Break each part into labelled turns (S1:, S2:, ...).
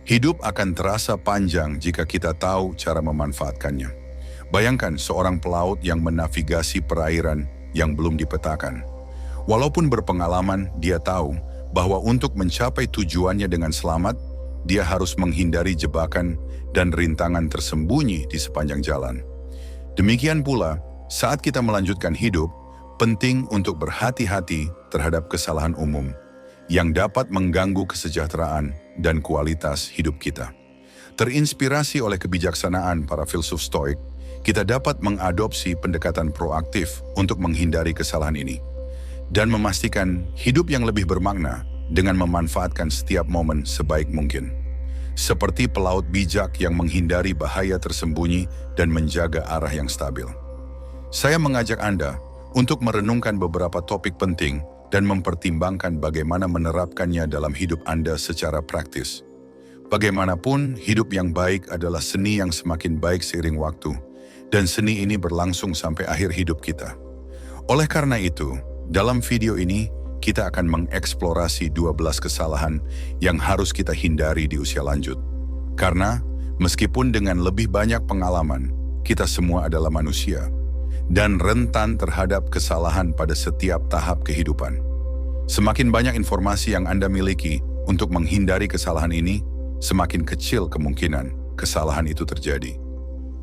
S1: Hidup akan terasa panjang jika kita tahu cara memanfaatkannya. Bayangkan seorang pelaut yang menavigasi perairan yang belum dipetakan. Walaupun berpengalaman, dia tahu bahwa untuk mencapai tujuannya dengan selamat, dia harus menghindari jebakan dan rintangan tersembunyi di sepanjang jalan. Demikian pula, saat kita melanjutkan hidup, penting untuk berhati-hati terhadap kesalahan umum yang dapat mengganggu kesejahteraan dan kualitas hidup kita. Terinspirasi oleh kebijaksanaan para filsuf Stoik, kita dapat mengadopsi pendekatan proaktif untuk menghindari kesalahan ini dan memastikan hidup yang lebih bermakna dengan memanfaatkan setiap momen sebaik mungkin. Seperti pelaut bijak yang menghindari bahaya tersembunyi dan menjaga arah yang stabil. Saya mengajak Anda untuk merenungkan beberapa topik penting dan mempertimbangkan bagaimana menerapkannya dalam hidup Anda secara praktis. Bagaimanapun, hidup yang baik adalah seni yang semakin baik seiring waktu, dan seni ini berlangsung sampai akhir hidup kita. Oleh karena itu, dalam video ini, kita akan mengeksplorasi 12 kesalahan yang harus kita hindari di usia lanjut. Karena, meskipun dengan lebih banyak pengalaman, kita semua adalah manusia dan rentan terhadap kesalahan pada setiap tahap kehidupan. Semakin banyak informasi yang Anda miliki untuk menghindari kesalahan ini, semakin kecil kemungkinan kesalahan itu terjadi.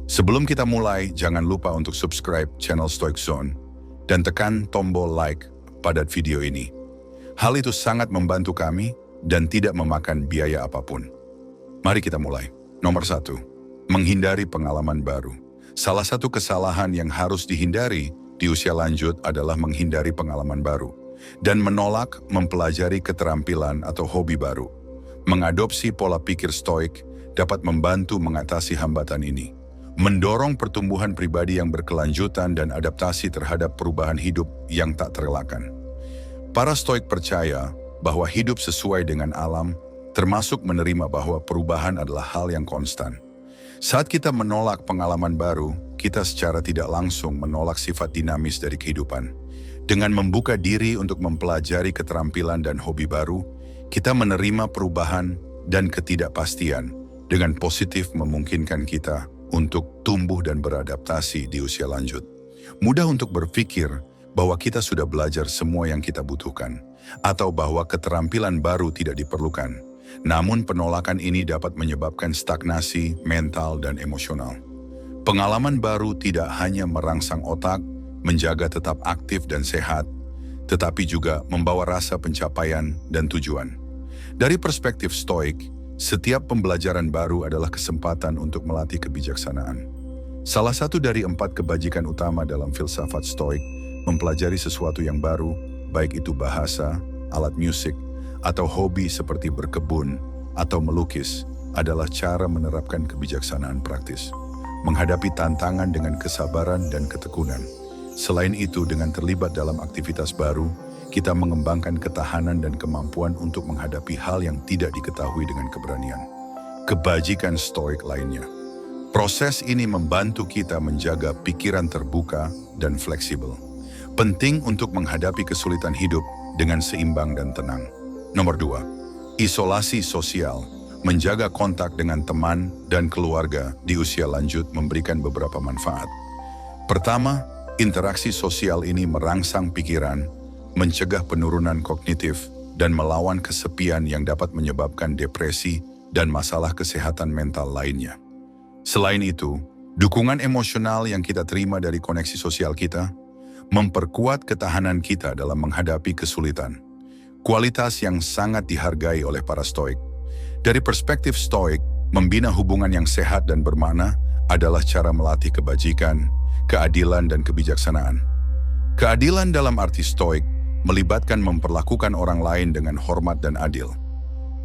S1: Sebelum kita mulai, jangan lupa untuk subscribe channel Stoic Zone dan tekan tombol like pada video ini. Hal itu sangat membantu kami dan tidak memakan biaya apapun. Mari kita mulai. Nomor 1, menghindari pengalaman baru. Salah satu kesalahan yang harus dihindari di usia lanjut adalah menghindari pengalaman baru dan menolak mempelajari keterampilan atau hobi baru. Mengadopsi pola pikir Stoik dapat membantu mengatasi hambatan ini, mendorong pertumbuhan pribadi yang berkelanjutan dan adaptasi terhadap perubahan hidup yang tak terelakkan. Para Stoik percaya bahwa hidup sesuai dengan alam, termasuk menerima bahwa perubahan adalah hal yang konstan. Saat kita menolak pengalaman baru, kita secara tidak langsung menolak sifat dinamis dari kehidupan. Dengan membuka diri untuk mempelajari keterampilan dan hobi baru, kita menerima perubahan dan ketidakpastian dengan positif memungkinkan kita untuk tumbuh dan beradaptasi di usia lanjut. Mudah untuk berpikir bahwa kita sudah belajar semua yang kita butuhkan, atau bahwa keterampilan baru tidak diperlukan. Namun penolakan ini dapat menyebabkan stagnasi mental dan emosional. Pengalaman baru tidak hanya merangsang otak, menjaga tetap aktif dan sehat, tetapi juga membawa rasa pencapaian dan tujuan. Dari perspektif Stoik, setiap pembelajaran baru adalah kesempatan untuk melatih kebijaksanaan. Salah satu dari 4 kebajikan utama dalam filsafat Stoik, mempelajari sesuatu yang baru, baik itu bahasa, alat musik, atau hobi seperti berkebun atau melukis, adalah cara menerapkan kebijaksanaan praktis, menghadapi tantangan dengan kesabaran dan ketekunan. Selain itu, dengan terlibat dalam aktivitas baru, kita mengembangkan ketahanan dan kemampuan untuk menghadapi hal yang tidak diketahui dengan keberanian. Kebajikan Stoik lainnya. Proses ini membantu kita menjaga pikiran terbuka dan fleksibel. Penting untuk menghadapi kesulitan hidup dengan seimbang dan tenang. Nomor 2, isolasi sosial. Menjaga kontak dengan teman dan keluarga di usia lanjut memberikan beberapa manfaat. Pertama, interaksi sosial ini merangsang pikiran, mencegah penurunan kognitif, dan melawan kesepian yang dapat menyebabkan depresi dan masalah kesehatan mental lainnya. Selain itu, dukungan emosional yang kita terima dari koneksi sosial kita memperkuat ketahanan kita dalam menghadapi kesulitan. Kualitas yang sangat dihargai oleh para Stoik. Dari perspektif Stoik, membina hubungan yang sehat dan bermakna adalah cara melatih kebajikan, keadilan, dan kebijaksanaan. Keadilan dalam arti Stoik melibatkan memperlakukan orang lain dengan hormat dan adil,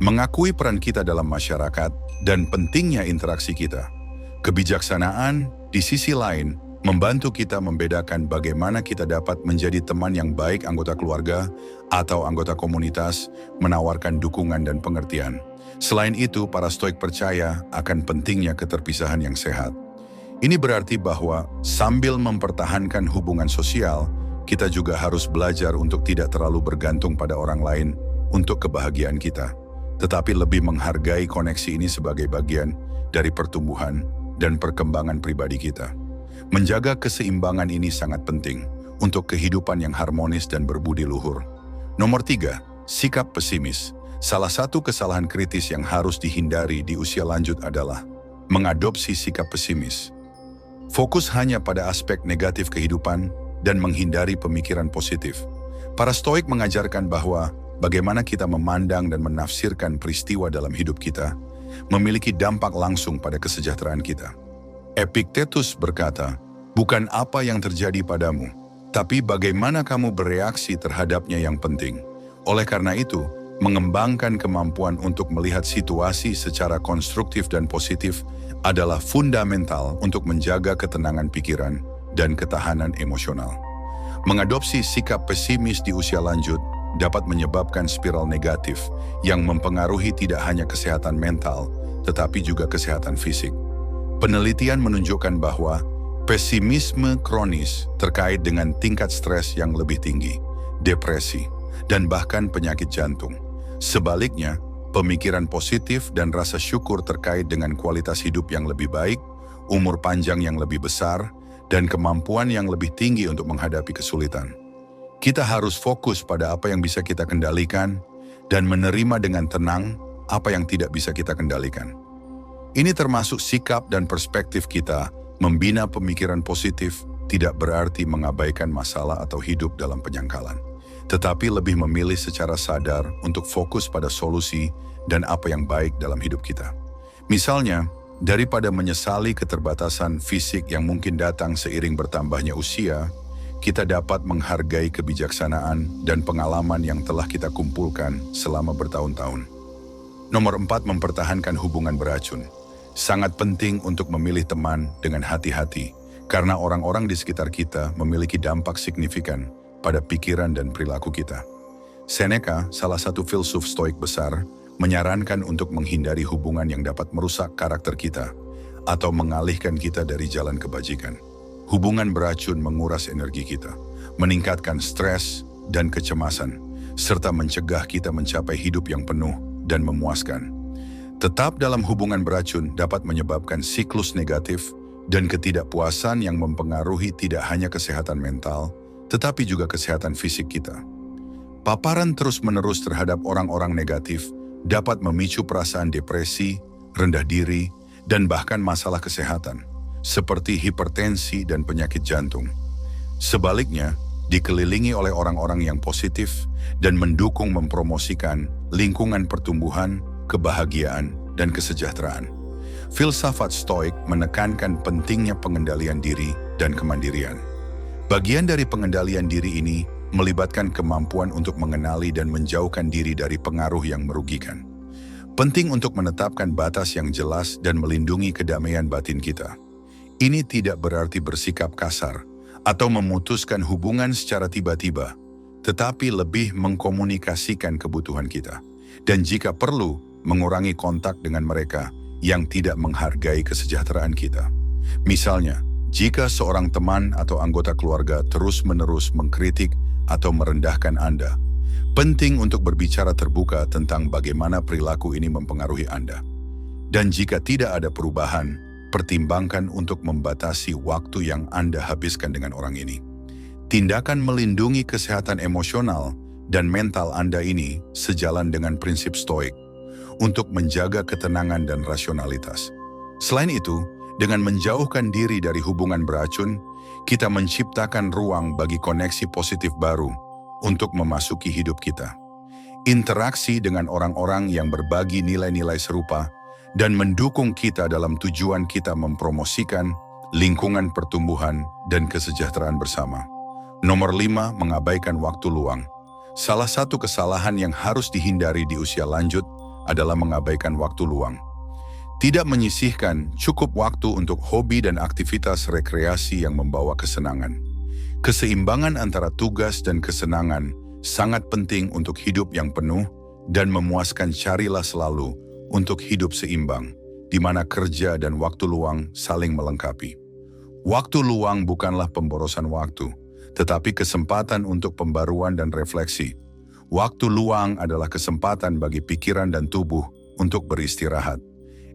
S1: mengakui peran kita dalam masyarakat, dan pentingnya interaksi kita. Kebijaksanaan, di sisi lain, membantu kita membedakan bagaimana kita dapat menjadi teman yang baik anggota keluarga atau anggota komunitas, menawarkan dukungan dan pengertian. Selain itu, para Stoik percaya akan pentingnya keterpisahan yang sehat. Ini berarti bahwa sambil mempertahankan hubungan sosial, kita juga harus belajar untuk tidak terlalu bergantung pada orang lain untuk kebahagiaan kita. tetapi lebih menghargai koneksi ini sebagai bagian dari pertumbuhan dan perkembangan pribadi kita. Menjaga keseimbangan ini sangat penting untuk kehidupan yang harmonis dan berbudi luhur. Nomor 3, sikap pesimis. Salah satu kesalahan kritis yang harus dihindari di usia lanjut adalah mengadopsi sikap pesimis. Fokus hanya pada aspek negatif kehidupan dan menghindari pemikiran positif. Para Stoik mengajarkan bahwa bagaimana kita memandang dan menafsirkan peristiwa dalam hidup kita memiliki dampak langsung pada kesejahteraan kita. Epictetus berkata, "Bukan apa yang terjadi padamu, tapi bagaimana kamu bereaksi terhadapnya yang penting." Oleh karena itu, mengembangkan kemampuan untuk melihat situasi secara konstruktif dan positif adalah fundamental untuk menjaga ketenangan pikiran dan ketahanan emosional. Mengadopsi sikap pesimis di usia lanjut dapat menyebabkan spiral negatif yang mempengaruhi tidak hanya kesehatan mental, tetapi juga kesehatan fisik. Penelitian menunjukkan bahwa pesimisme kronis terkait dengan tingkat stres yang lebih tinggi, depresi, dan bahkan penyakit jantung. Sebaliknya, pemikiran positif dan rasa syukur terkait dengan kualitas hidup yang lebih baik, umur panjang yang lebih besar, dan kemampuan yang lebih tinggi untuk menghadapi kesulitan. Kita harus fokus pada apa yang bisa kita kendalikan dan menerima dengan tenang apa yang tidak bisa kita kendalikan. Ini termasuk sikap dan perspektif kita membina pemikiran positif tidak berarti mengabaikan masalah atau hidup dalam penyangkalan, tetapi lebih memilih secara sadar untuk fokus pada solusi dan apa yang baik dalam hidup kita. Misalnya, daripada menyesali keterbatasan fisik yang mungkin datang seiring bertambahnya usia, kita dapat menghargai kebijaksanaan dan pengalaman yang telah kita kumpulkan selama bertahun-tahun. Nomor 4, mempertahankan hubungan beracun. Sangat penting untuk memilih teman dengan hati-hati, karena orang-orang di sekitar kita memiliki dampak signifikan pada pikiran dan perilaku kita. Seneca, salah satu filsuf Stoik besar, menyarankan untuk menghindari hubungan yang dapat merusak karakter kita atau mengalihkan kita dari jalan kebajikan. Hubungan beracun menguras energi kita, meningkatkan stres dan kecemasan, serta mencegah kita mencapai hidup yang penuh dan memuaskan. Tetap dalam hubungan beracun dapat menyebabkan siklus negatif dan ketidakpuasan yang mempengaruhi tidak hanya kesehatan mental, tetapi juga kesehatan fisik kita. Paparan terus-menerus terhadap orang-orang negatif dapat memicu perasaan depresi, rendah diri, dan bahkan masalah kesehatan, seperti hipertensi dan penyakit jantung. Sebaliknya, dikelilingi oleh orang-orang yang positif dan mendukung mempromosikan lingkungan pertumbuhan, kebahagiaan, dan kesejahteraan. Filsafat Stoik menekankan pentingnya pengendalian diri dan kemandirian. Bagian dari pengendalian diri ini melibatkan kemampuan untuk mengenali dan menjauhkan diri dari pengaruh yang merugikan. Penting untuk menetapkan batas yang jelas dan melindungi kedamaian batin kita. Ini tidak berarti bersikap kasar atau memutuskan hubungan secara tiba-tiba, tetapi lebih mengkomunikasikan kebutuhan kita. Dan jika perlu, mengurangi kontak dengan mereka yang tidak menghargai kesejahteraan kita. Misalnya, jika seorang teman atau anggota keluarga terus-menerus mengkritik atau merendahkan Anda, penting untuk berbicara terbuka tentang bagaimana perilaku ini mempengaruhi Anda. Dan jika tidak ada perubahan, pertimbangkan untuk membatasi waktu yang Anda habiskan dengan orang ini. Tindakan melindungi kesehatan emosional dan mental Anda ini sejalan dengan prinsip Stoik untuk menjaga ketenangan dan rasionalitas. Selain itu, dengan menjauhkan diri dari hubungan beracun, kita menciptakan ruang bagi koneksi positif baru untuk memasuki hidup kita. Interaksi dengan orang-orang yang berbagi nilai-nilai serupa dan mendukung kita dalam tujuan kita mempromosikan lingkungan pertumbuhan dan kesejahteraan bersama. Nomor 5, mengabaikan waktu luang. Salah satu kesalahan yang harus dihindari di usia lanjut adalah mengabaikan waktu luang. Tidak menyisihkan cukup waktu untuk hobi dan aktivitas rekreasi yang membawa kesenangan. Keseimbangan antara tugas dan kesenangan sangat penting untuk hidup yang penuh dan memuaskan. Carilah selalu untuk hidup seimbang, di mana kerja dan waktu luang saling melengkapi. Waktu luang bukanlah pemborosan waktu, tetapi kesempatan untuk pembaruan dan refleksi. Waktu luang adalah kesempatan bagi pikiran dan tubuh untuk beristirahat,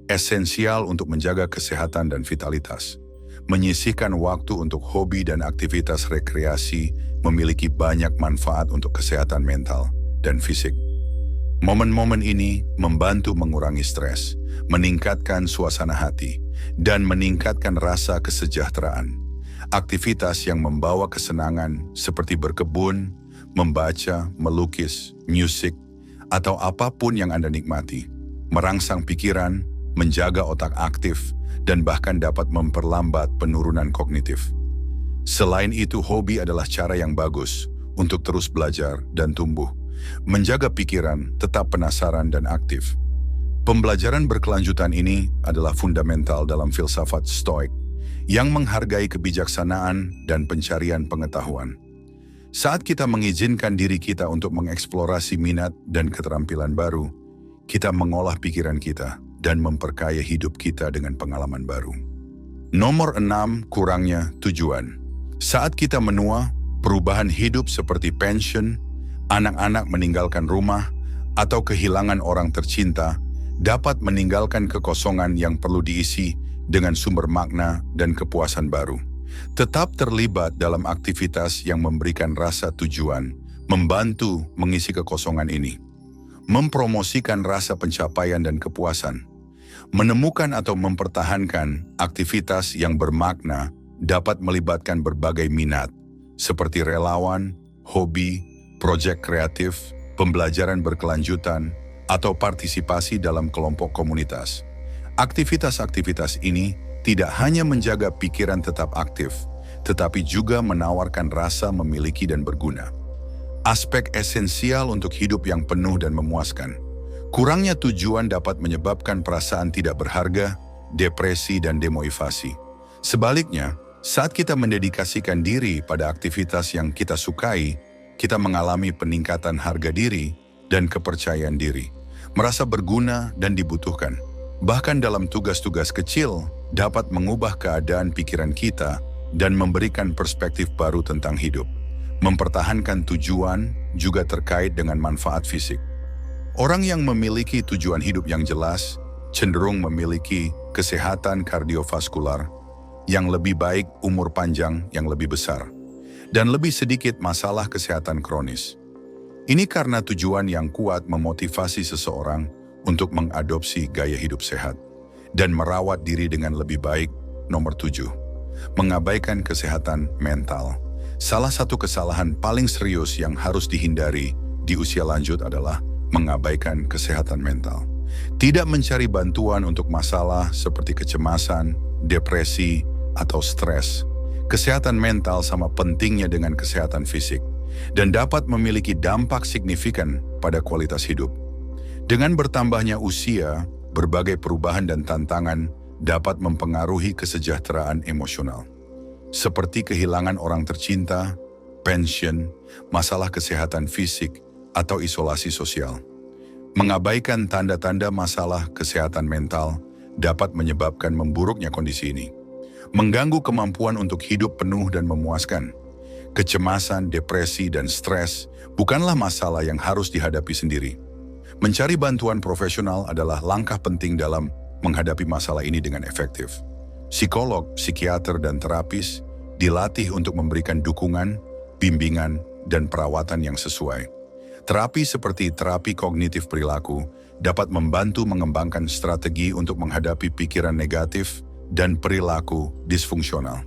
S1: esensial untuk menjaga kesehatan dan vitalitas. Menyisihkan waktu untuk hobi dan aktivitas rekreasi memiliki banyak manfaat untuk kesehatan mental dan fisik. Momen-momen ini membantu mengurangi stres, meningkatkan suasana hati, dan meningkatkan rasa kesejahteraan. Aktivitas yang membawa kesenangan seperti berkebun, membaca, melukis, musik, atau apapun yang Anda nikmati, merangsang pikiran, menjaga otak aktif, dan bahkan dapat memperlambat penurunan kognitif. Selain itu, hobi adalah cara yang bagus untuk terus belajar dan tumbuh, menjaga pikiran tetap penasaran dan aktif. Pembelajaran berkelanjutan ini adalah fundamental dalam filsafat Stoik yang menghargai kebijaksanaan dan pencarian pengetahuan. Saat kita mengizinkan diri kita untuk mengeksplorasi minat dan keterampilan baru, kita mengolah pikiran kita dan memperkaya hidup kita dengan pengalaman baru. Nomor 6, kurangnya tujuan. Saat kita menua, perubahan hidup seperti pensiun, anak-anak meninggalkan rumah, atau kehilangan orang tercinta dapat meninggalkan kekosongan yang perlu diisi dengan sumber makna dan kepuasan baru. Tetap terlibat dalam aktivitas yang memberikan rasa tujuan, membantu mengisi kekosongan ini. Mempromosikan rasa pencapaian dan kepuasan. Menemukan atau mempertahankan aktivitas yang bermakna dapat melibatkan berbagai minat, seperti relawan, hobi, proyek kreatif, pembelajaran berkelanjutan, atau partisipasi dalam kelompok komunitas. Aktivitas-aktivitas ini tidak hanya menjaga pikiran tetap aktif, tetapi juga menawarkan rasa memiliki dan berguna. Aspek esensial untuk hidup yang penuh dan memuaskan. Kurangnya tujuan dapat menyebabkan perasaan tidak berharga, depresi, dan demotivasi. Sebaliknya, saat kita mendedikasikan diri pada aktivitas yang kita sukai, kita mengalami peningkatan harga diri dan kepercayaan diri, merasa berguna dan dibutuhkan. Bahkan dalam tugas-tugas kecil, dapat mengubah keadaan pikiran kita dan memberikan perspektif baru tentang hidup. Mempertahankan tujuan juga terkait dengan manfaat fisik. Orang yang memiliki tujuan hidup yang jelas cenderung memiliki kesehatan kardiovaskular yang lebih baik, umur panjang yang lebih besar, dan lebih sedikit masalah kesehatan kronis. Ini karena tujuan yang kuat memotivasi seseorang untuk mengadopsi gaya hidup sehat dan merawat diri dengan lebih baik. Nomor 7. Mengabaikan kesehatan mental. Salah satu kesalahan paling serius yang harus dihindari di usia lanjut adalah mengabaikan kesehatan mental. Tidak mencari bantuan untuk masalah seperti kecemasan, depresi, atau stres. Kesehatan mental sama pentingnya dengan kesehatan fisik dan dapat memiliki dampak signifikan pada kualitas hidup. Dengan bertambahnya usia, berbagai perubahan dan tantangan dapat mempengaruhi kesejahteraan emosional, seperti kehilangan orang tercinta, pensiun, masalah kesehatan fisik, atau isolasi sosial. Mengabaikan tanda-tanda masalah kesehatan mental dapat menyebabkan memburuknya kondisi ini, mengganggu kemampuan untuk hidup penuh dan memuaskan. Kecemasan, depresi, dan stres bukanlah masalah yang harus dihadapi sendiri. Mencari bantuan profesional adalah langkah penting dalam menghadapi masalah ini dengan efektif. Psikolog, psikiater, dan terapis dilatih untuk memberikan dukungan, bimbingan, dan perawatan yang sesuai. Terapi seperti terapi kognitif perilaku dapat membantu mengembangkan strategi untuk menghadapi pikiran negatif dan perilaku disfungsional.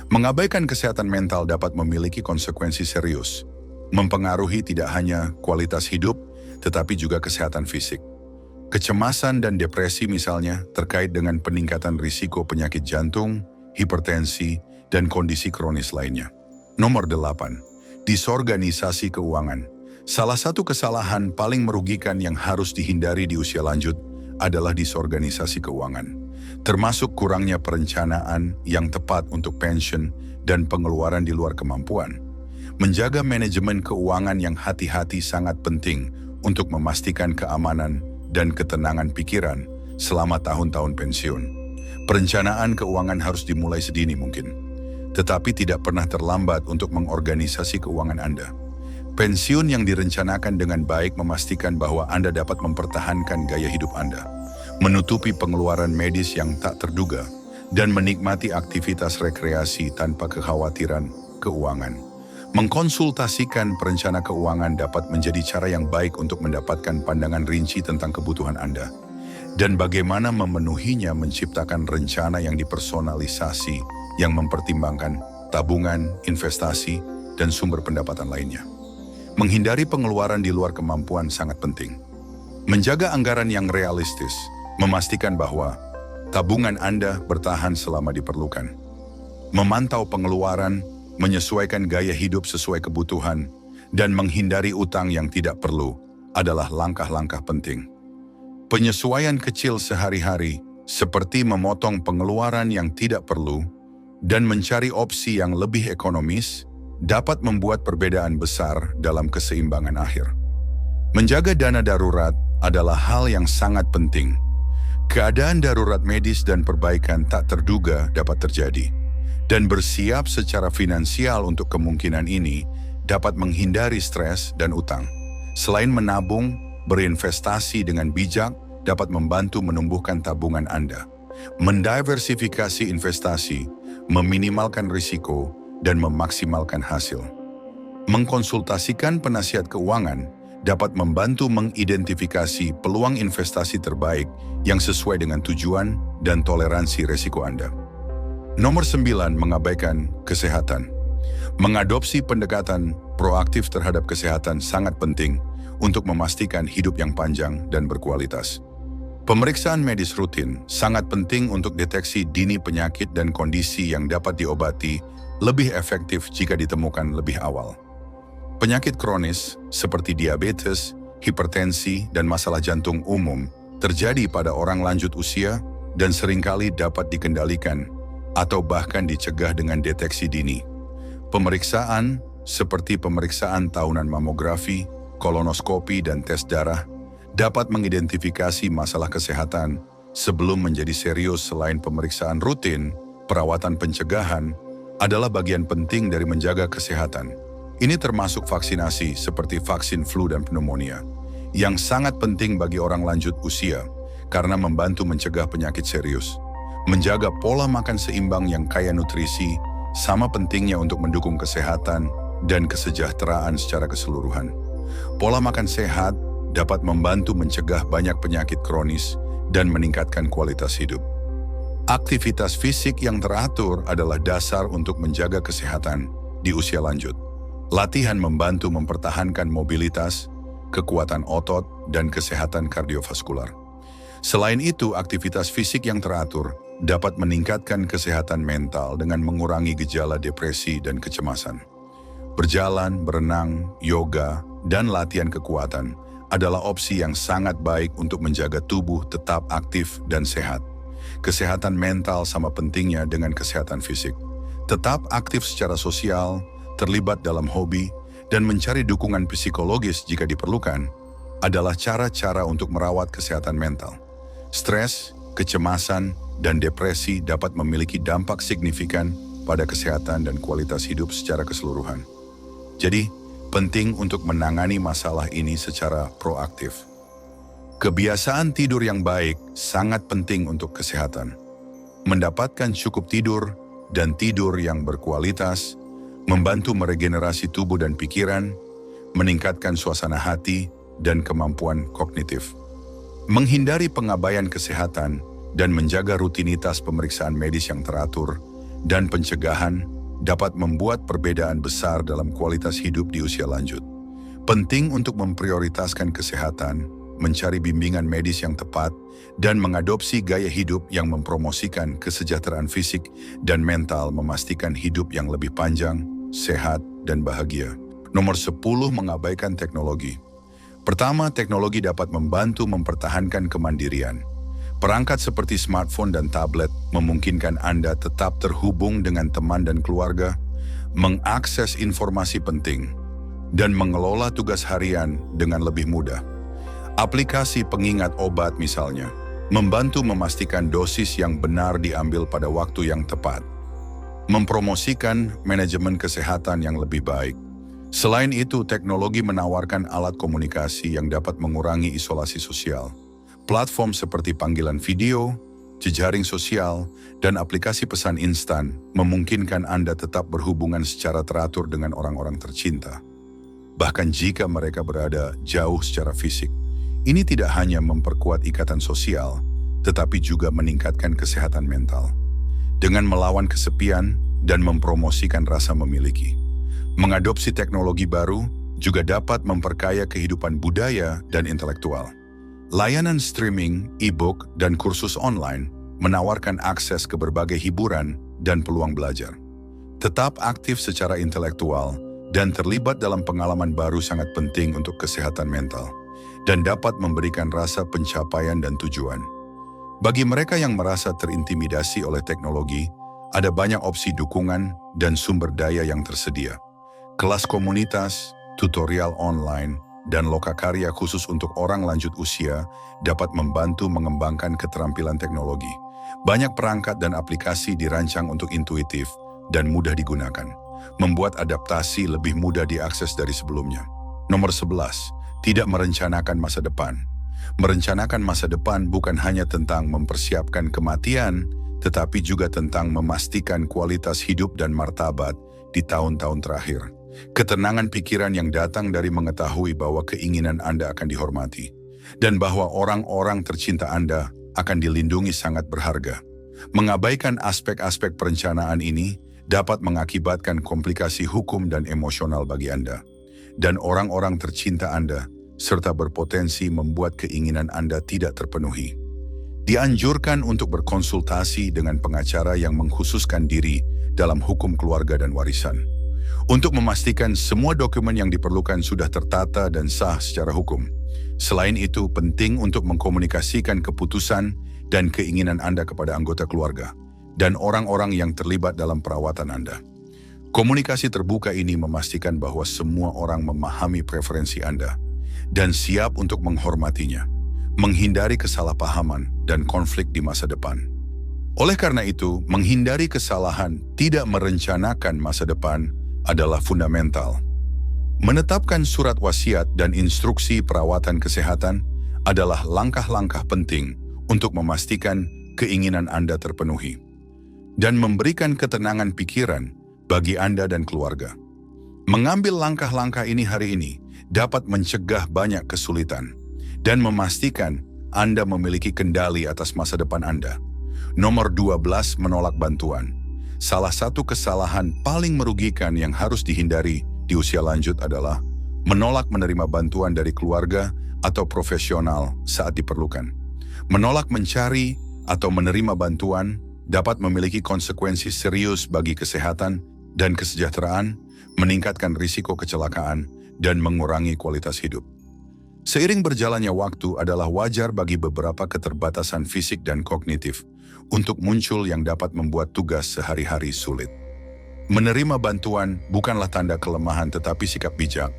S1: Mengabaikan kesehatan mental dapat memiliki konsekuensi serius, mempengaruhi tidak hanya kualitas hidup, tetapi juga kesehatan fisik. Kecemasan dan depresi misalnya terkait dengan peningkatan risiko penyakit jantung, hipertensi, dan kondisi kronis lainnya. Nomor 8. Disorganisasi keuangan. Salah satu kesalahan paling merugikan yang harus dihindari di usia lanjut adalah disorganisasi keuangan, termasuk kurangnya perencanaan yang tepat untuk pensiun dan pengeluaran di luar kemampuan. Menjaga manajemen keuangan yang hati-hati sangat penting untuk memastikan keamanan dan ketenangan pikiran selama tahun-tahun pensiun. Perencanaan keuangan harus dimulai sedini mungkin, tetapi tidak pernah terlambat untuk mengorganisasi keuangan Anda. Pensiun yang direncanakan dengan baik memastikan bahwa Anda dapat mempertahankan gaya hidup Anda, menutupi pengeluaran medis yang tak terduga, dan menikmati aktivitas rekreasi tanpa kekhawatiran keuangan. Mengkonsultasikan perencana keuangan dapat menjadi cara yang baik untuk mendapatkan pandangan rinci tentang kebutuhan Anda, dan bagaimana memenuhinya menciptakan rencana yang dipersonalisasi yang mempertimbangkan tabungan, investasi, dan sumber pendapatan lainnya. Menghindari pengeluaran di luar kemampuan sangat penting. Menjaga anggaran yang realistis, memastikan bahwa tabungan Anda bertahan selama diperlukan. Memantau pengeluaran, menyesuaikan gaya hidup sesuai kebutuhan, dan menghindari utang yang tidak perlu adalah langkah-langkah penting. Penyesuaian kecil sehari-hari, seperti memotong pengeluaran yang tidak perlu dan mencari opsi yang lebih ekonomis, dapat membuat perbedaan besar dalam keseimbangan akhir. Menjaga dana darurat adalah hal yang sangat penting. Keadaan darurat medis dan perbaikan tak terduga dapat terjadi, dan bersiap secara finansial untuk kemungkinan ini dapat menghindari stres dan utang. Selain menabung, berinvestasi dengan bijak dapat membantu menumbuhkan tabungan Anda, mendiversifikasi investasi, meminimalkan risiko, dan memaksimalkan hasil. Mengkonsultasikan penasihat keuangan dapat membantu mengidentifikasi peluang investasi terbaik yang sesuai dengan tujuan dan toleransi risiko Anda. Nomor 9, mengabaikan kesehatan. Mengadopsi pendekatan proaktif terhadap kesehatan sangat penting untuk memastikan hidup yang panjang dan berkualitas. Pemeriksaan medis rutin sangat penting untuk deteksi dini penyakit dan kondisi yang dapat diobati lebih efektif jika ditemukan lebih awal. Penyakit kronis seperti diabetes, hipertensi, dan masalah jantung umum terjadi pada orang lanjut usia dan seringkali dapat dikendalikan atau bahkan dicegah dengan deteksi dini. Pemeriksaan seperti pemeriksaan tahunan mamografi, kolonoskopi, dan tes darah dapat mengidentifikasi masalah kesehatan sebelum menjadi serius. Selain pemeriksaan rutin, perawatan pencegahan adalah bagian penting dari menjaga kesehatan. Ini termasuk vaksinasi seperti vaksin flu dan pneumonia, yang sangat penting bagi orang lanjut usia karena membantu mencegah penyakit serius. Menjaga pola makan seimbang yang kaya nutrisi sama pentingnya untuk mendukung kesehatan dan kesejahteraan secara keseluruhan. Pola makan sehat dapat membantu mencegah banyak penyakit kronis dan meningkatkan kualitas hidup. Aktivitas fisik yang teratur adalah dasar untuk menjaga kesehatan di usia lanjut. Latihan membantu mempertahankan mobilitas, kekuatan otot, dan kesehatan kardiovaskular. Selain itu, aktivitas fisik yang teratur dapat meningkatkan kesehatan mental dengan mengurangi gejala depresi dan kecemasan. Berjalan, berenang, yoga, dan latihan kekuatan adalah opsi yang sangat baik untuk menjaga tubuh tetap aktif dan sehat. Kesehatan mental sama pentingnya dengan kesehatan fisik. Tetap aktif secara sosial, terlibat dalam hobi, dan mencari dukungan psikologis jika diperlukan adalah cara-cara untuk merawat kesehatan mental. Stres, kecemasan, dan depresi dapat memiliki dampak signifikan pada kesehatan dan kualitas hidup secara keseluruhan. Jadi, penting untuk menangani masalah ini secara proaktif. Kebiasaan tidur yang baik sangat penting untuk kesehatan. Mendapatkan cukup tidur dan tidur yang berkualitas membantu meregenerasi tubuh dan pikiran, meningkatkan suasana hati dan kemampuan kognitif. Menghindari pengabaian kesehatan dan menjaga rutinitas pemeriksaan medis yang teratur dan pencegahan dapat membuat perbedaan besar dalam kualitas hidup di usia lanjut. Penting untuk memprioritaskan kesehatan, mencari bimbingan medis yang tepat, dan mengadopsi gaya hidup yang mempromosikan kesejahteraan fisik dan mental, memastikan hidup yang lebih panjang, sehat, dan bahagia. Nomor 10, mengabaikan teknologi. Pertama, teknologi dapat membantu mempertahankan kemandirian. Perangkat seperti smartphone dan tablet memungkinkan Anda tetap terhubung dengan teman dan keluarga, mengakses informasi penting, dan mengelola tugas harian dengan lebih mudah. Aplikasi pengingat obat misalnya, membantu memastikan dosis yang benar diambil pada waktu yang tepat. Mempromosikan manajemen kesehatan yang lebih baik, Selain itu, teknologi menawarkan alat komunikasi yang dapat mengurangi isolasi sosial. Platform seperti panggilan video, jejaring sosial, dan aplikasi pesan instan memungkinkan Anda tetap berhubungan secara teratur dengan orang-orang tercinta. Bahkan jika mereka berada jauh secara fisik, ini tidak hanya memperkuat ikatan sosial, tetapi juga meningkatkan kesehatan mental. Dengan melawan kesepian dan mempromosikan rasa memiliki. Mengadopsi teknologi baru juga dapat memperkaya kehidupan budaya dan intelektual. Layanan streaming, e-book, dan kursus online menawarkan akses ke berbagai hiburan dan peluang belajar. Tetap aktif secara intelektual dan terlibat dalam pengalaman baru sangat penting untuk kesehatan mental dan dapat memberikan rasa pencapaian dan tujuan. Bagi mereka yang merasa terintimidasi oleh teknologi, ada banyak opsi dukungan dan sumber daya yang tersedia. Kelas komunitas, tutorial online, dan lokakarya khusus untuk orang lanjut usia dapat membantu mengembangkan keterampilan teknologi. Banyak perangkat dan aplikasi dirancang untuk intuitif dan mudah digunakan, membuat adaptasi lebih mudah diakses dari sebelumnya. Nomor 11, tidak merencanakan masa depan. Merencanakan masa depan bukan hanya tentang mempersiapkan kematian, tetapi juga tentang memastikan kualitas hidup dan martabat di tahun-tahun terakhir. Ketenangan pikiran yang datang dari mengetahui bahwa keinginan Anda akan dihormati, dan bahwa orang-orang tercinta Anda akan dilindungi sangat berharga. Mengabaikan aspek-aspek perencanaan ini dapat mengakibatkan komplikasi hukum dan emosional bagi Anda, dan orang-orang tercinta Anda, serta berpotensi membuat keinginan Anda tidak terpenuhi. Dianjurkan untuk berkonsultasi dengan pengacara yang mengkhususkan diri dalam hukum keluarga dan warisan, untuk memastikan semua dokumen yang diperlukan sudah tertata dan sah secara hukum. Selain itu, penting untuk mengkomunikasikan keputusan dan keinginan Anda kepada anggota keluarga dan orang-orang yang terlibat dalam perawatan Anda. Komunikasi terbuka ini memastikan bahwa semua orang memahami preferensi Anda dan siap untuk menghormatinya, menghindari kesalahpahaman dan konflik di masa depan. Oleh karena itu, menghindari kesalahan tidak merencanakan masa depan adalah fundamental. Menetapkan surat wasiat dan instruksi perawatan kesehatan adalah langkah-langkah penting untuk memastikan keinginan Anda terpenuhi dan memberikan ketenangan pikiran bagi Anda dan keluarga. Mengambil langkah-langkah ini hari ini dapat mencegah banyak kesulitan dan memastikan Anda memiliki kendali atas masa depan Anda. Nomor 12, menolak bantuan. Salah satu kesalahan paling merugikan yang harus dihindari di usia lanjut adalah menolak menerima bantuan dari keluarga atau profesional saat diperlukan. Menolak mencari atau menerima bantuan dapat memiliki konsekuensi serius bagi kesehatan dan kesejahteraan, meningkatkan risiko kecelakaan, dan mengurangi kualitas hidup. Seiring berjalannya waktu adalah wajar bagi beberapa keterbatasan fisik dan kognitif untuk muncul yang dapat membuat tugas sehari-hari sulit. Menerima bantuan bukanlah tanda kelemahan tetapi sikap bijak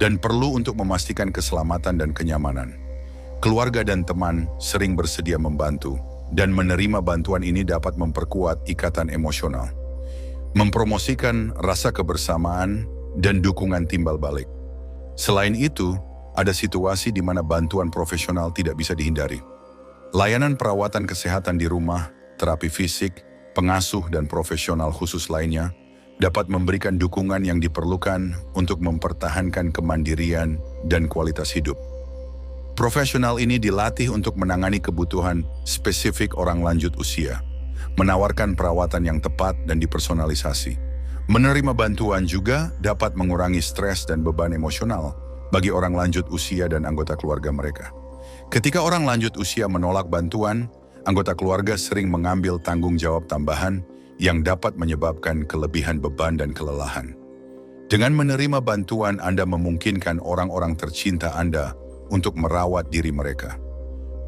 S1: dan perlu untuk memastikan keselamatan dan kenyamanan. Keluarga dan teman sering bersedia membantu dan menerima bantuan ini dapat memperkuat ikatan emosional, mempromosikan rasa kebersamaan dan dukungan timbal balik. Selain itu, ada situasi di mana bantuan profesional tidak bisa dihindari. Layanan perawatan kesehatan di rumah, terapi fisik, pengasuh dan profesional khusus lainnya dapat memberikan dukungan yang diperlukan untuk mempertahankan kemandirian dan kualitas hidup. Profesional ini dilatih untuk menangani kebutuhan spesifik orang lanjut usia, menawarkan perawatan yang tepat dan dipersonalisasi. Menerima bantuan juga dapat mengurangi stres dan beban emosional bagi orang lanjut usia dan anggota keluarga mereka. Ketika orang lanjut usia menolak bantuan, anggota keluarga sering mengambil tanggung jawab tambahan yang dapat menyebabkan kelebihan beban dan kelelahan. Dengan menerima bantuan, Anda memungkinkan orang-orang tercinta Anda untuk merawat diri mereka.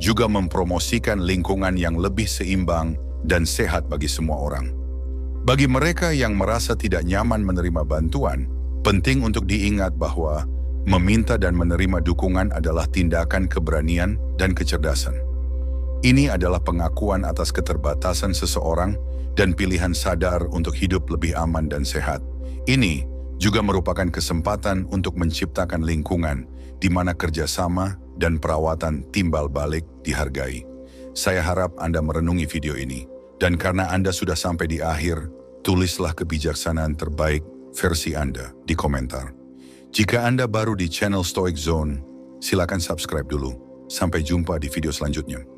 S1: Juga mempromosikan lingkungan yang lebih seimbang dan sehat bagi semua orang. Bagi mereka yang merasa tidak nyaman menerima bantuan, penting untuk diingat bahwa meminta dan menerima dukungan adalah tindakan keberanian dan kecerdasan. Ini adalah pengakuan atas keterbatasan seseorang dan pilihan sadar untuk hidup lebih aman dan sehat. Ini juga merupakan kesempatan untuk menciptakan lingkungan di mana kerjasama dan perawatan timbal balik dihargai. Saya harap Anda merenungi video ini, dan karena Anda sudah sampai di akhir, tulislah kebijaksanaan terbaik versi Anda di komentar. Jika Anda baru di channel Stoic Zone, silakan subscribe dulu. Sampai jumpa di video selanjutnya.